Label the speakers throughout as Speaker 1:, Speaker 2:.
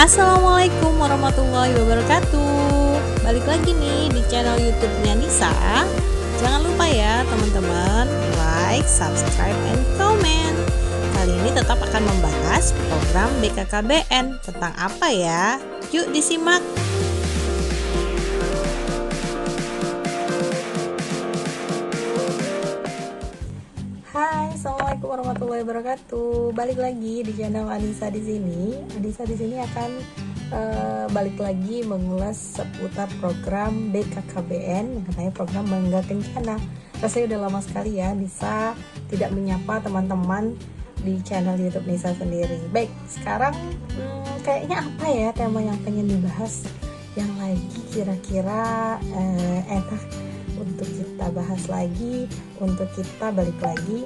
Speaker 1: Assalamualaikum warahmatullahi wabarakatuh. Balik lagi nih di channel YouTube-nya Nisa. Jangan lupa ya teman-teman, like, subscribe, and comment. Kali ini tetap akan membahas program BKKBN. Tentang apa ya? Yuk disimak. Hai, assalamualaikum warahmatullahi wabarakatuh. Balik lagi di channel Anissa di sini. Anissa di sini akan balik lagi mengulas seputar program BKKBN mengenai program Bangga Kencana. Rasanya udah lama sekali ya Nisa tidak menyapa teman-teman di channel YouTube Nisa sendiri. Baik, sekarang kayaknya apa ya tema yang pengen dibahas yang lagi kira-kira enak untuk kita bahas lagi, untuk kita balik lagi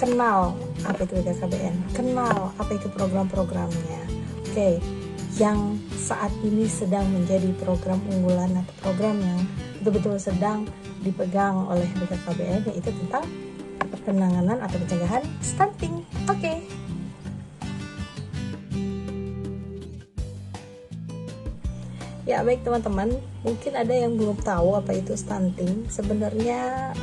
Speaker 1: kenal apa itu BKKBN, kenal apa itu program-programnya. Oke, yang saat ini sedang menjadi program unggulan atau program yang betul-betul sedang dipegang oleh BKKBN, yaitu tentang penanganan atau pencegahan stunting. Oke. Ya baik teman-teman, mungkin ada yang belum tahu apa itu stunting. Sebenarnya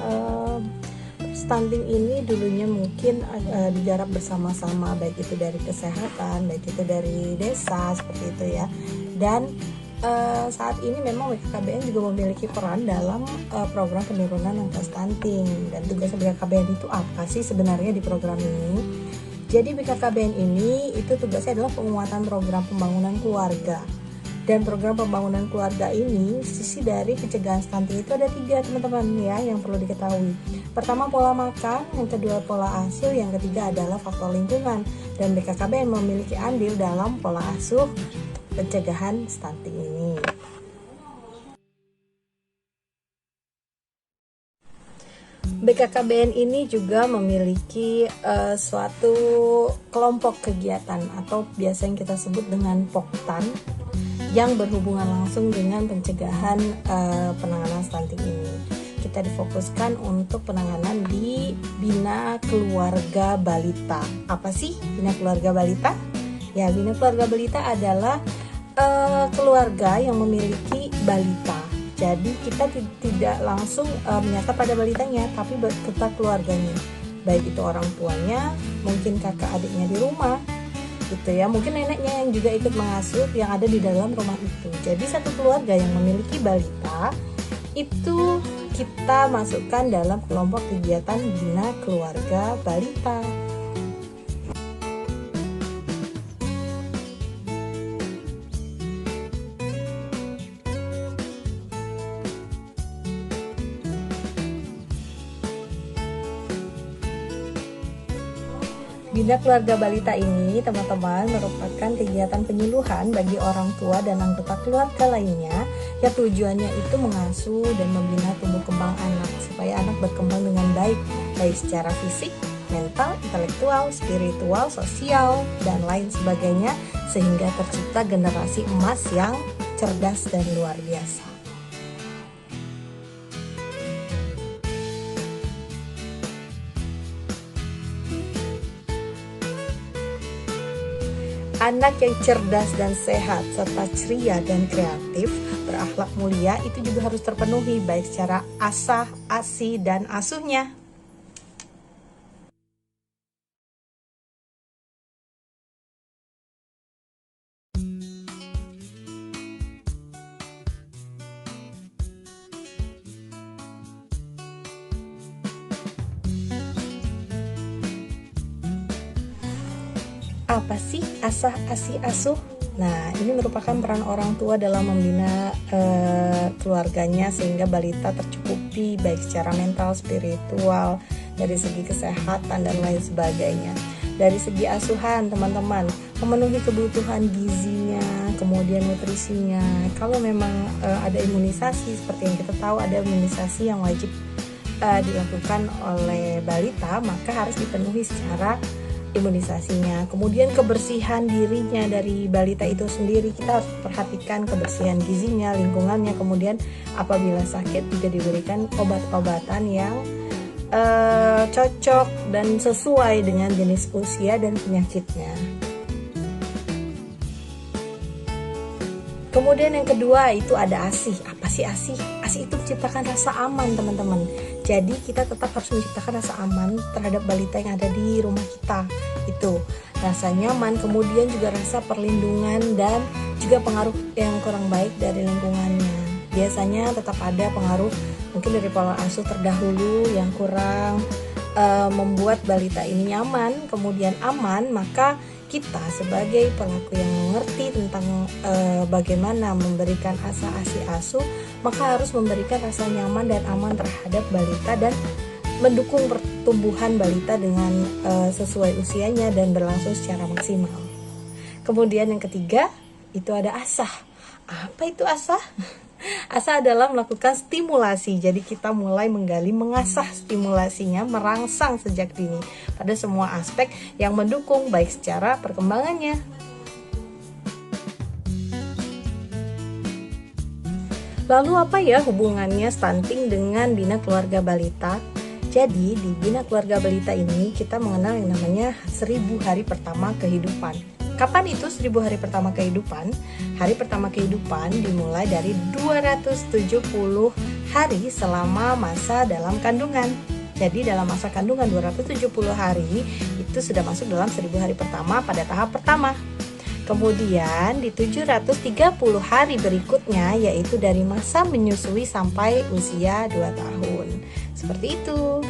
Speaker 1: stunting ini dulunya mungkin digarap bersama-sama, baik itu dari kesehatan, baik itu dari desa, seperti itu ya. Dan saat ini memang BKKBN juga memiliki peran dalam program penurunan angka stunting. Dan tugas BKKBN itu apa sih sebenarnya di program ini? Jadi BKKBN ini itu tugasnya adalah penguatan program pembangunan keluarga. Dan program pembangunan keluarga ini, sisi dari pencegahan stunting itu ada 3 teman-teman ya yang perlu diketahui. Pertama pola makan, yang kedua pola asuh, yang ketiga adalah faktor lingkungan. Dan BKKBN memiliki andil dalam pola asuh pencegahan stunting ini. BKKBN ini juga memiliki suatu kelompok kegiatan atau biasa yang kita sebut dengan Poktan, yang berhubungan langsung dengan pencegahan penanganan stunting ini. Kita difokuskan untuk penanganan di Bina Keluarga Balita. Apa sih Bina Keluarga Balita? Ya, Bina Keluarga Balita adalah keluarga yang memiliki balita. Jadi kita tidak langsung menyasar pada balitanya, tapi beserta keluarganya. Baik itu orang tuanya, mungkin kakak adiknya di rumah, gitu ya, mungkin neneknya yang juga ikut mengasuh yang ada di dalam rumah itu. Jadi satu keluarga yang memiliki balita itu kita masukkan dalam kelompok kegiatan Bina Keluarga Balita. Bina Keluarga Balita ini, teman-teman, merupakan kegiatan penyuluhan bagi orang tua dan anggota keluarga lainnya yang tujuannya itu mengasuh dan membina tumbuh kembang anak supaya anak berkembang dengan baik secara fisik, mental, intelektual, spiritual, sosial, dan lain sebagainya, sehingga tercipta generasi emas yang cerdas dan luar biasa. Anak yang cerdas dan sehat, serta ceria dan kreatif, berakhlak mulia itu juga harus terpenuhi baik secara asah, asi, dan asuhnya. Apa sih asah, asi, asuh? Nah, ini merupakan peran orang tua dalam membina keluarganya sehingga balita tercukupi baik secara mental, spiritual, dari segi kesehatan dan lain sebagainya. Dari segi asuhan, teman-teman, memenuhi kebutuhan gizinya, kemudian nutrisinya. Kalau memang ada imunisasi, seperti yang kita tahu ada imunisasi yang wajib dilakukan oleh balita, maka harus dipenuhi secara imunisasinya. Kemudian kebersihan dirinya dari balita itu sendiri, kita harus perhatikan kebersihan gizinya, lingkungannya. Kemudian apabila sakit juga diberikan obat-obatan yang cocok dan sesuai dengan jenis usia dan penyakitnya. Kemudian yang kedua itu ada ASI. Apa sih ASI? ASI itu menciptakan rasa aman, teman-teman. Jadi kita tetap harus menciptakan rasa aman terhadap balita yang ada di rumah kita. Itu rasa nyaman, kemudian juga rasa perlindungan dan juga pengaruh yang kurang baik dari lingkungannya. Biasanya tetap ada pengaruh mungkin dari pola asuh terdahulu yang kurang membuat balita ini nyaman, kemudian aman. Maka kita sebagai pelaku yang mengerti tentang bagaimana memberikan ASI asuh, maka harus memberikan rasa nyaman dan aman terhadap balita dan mendukung pertumbuhan balita dengan sesuai usianya dan berlangsung secara maksimal. Kemudian yang ketiga itu ada asah. Apa itu asah? Asah adalah melakukan stimulasi. Jadi kita mulai menggali, mengasah stimulasinya, merangsang sejak dini pada semua aspek yang mendukung baik secara perkembangannya. Lalu apa ya hubungannya stunting dengan bina keluarga balita? Jadi di bina keluarga balita ini kita mengenal yang namanya 1000 hari pertama kehidupan. Kapan itu 1000 hari pertama kehidupan? Hari pertama kehidupan dimulai dari 270 hari selama masa dalam kandungan. Jadi dalam masa kandungan 270 hari itu sudah masuk dalam 1000 hari pertama pada tahap pertama. Kemudian di 730 hari berikutnya yaitu dari masa menyusui sampai usia 2 tahun. Seperti itu.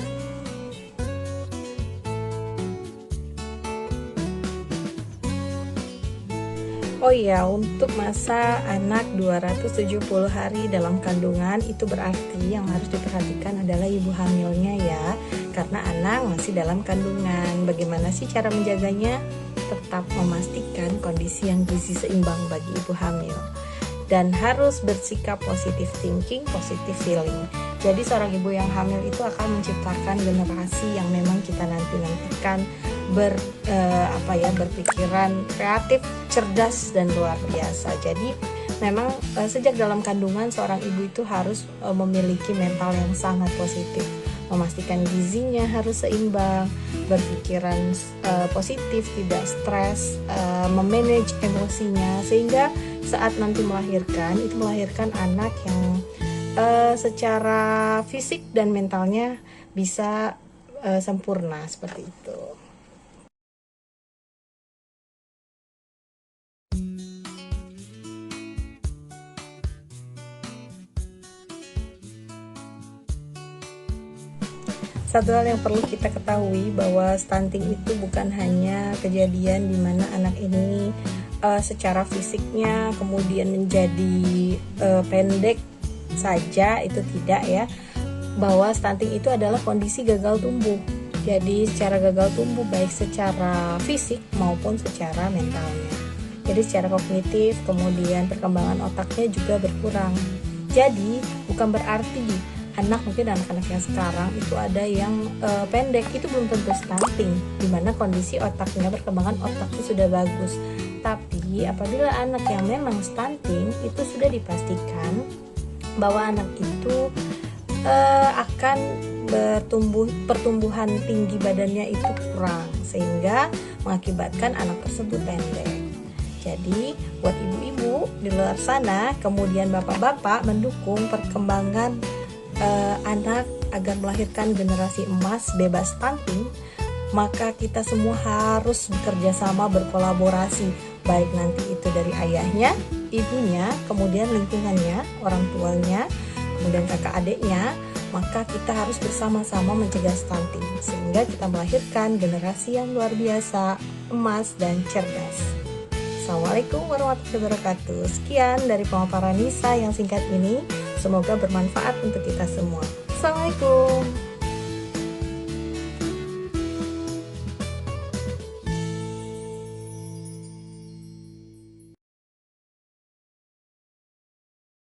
Speaker 1: Oh iya, untuk masa anak 270 hari dalam kandungan itu berarti yang harus diperhatikan adalah ibu hamilnya ya. Karena anak masih dalam kandungan. Bagaimana sih cara menjaganya? Tetap memastikan kondisi yang gizi seimbang bagi ibu hamil. Dan harus bersikap positive thinking, positive feeling. Jadi seorang ibu yang hamil itu akan menciptakan generasi yang memang kita nantikan berpikiran kreatif, cerdas dan luar biasa. Jadi memang sejak dalam kandungan seorang ibu itu harus memiliki mental yang sangat positif, memastikan gizinya harus seimbang, berpikiran positif, tidak stres, memanage emosinya sehingga saat nanti melahirkan anak yang secara fisik dan mentalnya bisa sempurna seperti itu. Satu hal yang perlu kita ketahui bahwa stunting itu bukan hanya kejadian di mana anak ini secara fisiknya kemudian menjadi pendek saja, itu tidak ya. Bahwa stunting itu adalah kondisi gagal tumbuh. Jadi secara gagal tumbuh baik secara fisik maupun secara mentalnya. Jadi secara kognitif kemudian perkembangan otaknya juga berkurang. Jadi bukan berarti anak-anak yang sekarang itu ada yang pendek, itu belum tentu stunting, dimana kondisi otaknya, perkembangan otaknya sudah bagus. Tapi apabila anak yang memang stunting itu sudah dipastikan bahwa anak itu akan pertumbuhan tinggi badannya itu kurang sehingga mengakibatkan anak tersebut pendek. Jadi buat ibu-ibu di luar sana kemudian bapak-bapak mendukung perkembangan anak agar melahirkan generasi emas bebas stunting, maka kita semua harus bekerja sama, berkolaborasi, baik nanti itu dari ayahnya, ibunya, kemudian lingkungannya, orang tuanya, kemudian kakak adiknya. Maka kita harus bersama-sama mencegah stunting sehingga kita melahirkan generasi yang luar biasa, emas dan cerdas. Assalamualaikum warahmatullahi wabarakatuh. Sekian dari pemaparan Nisa yang singkat ini. Semoga bermanfaat untuk kita semua. Assalamualaikum.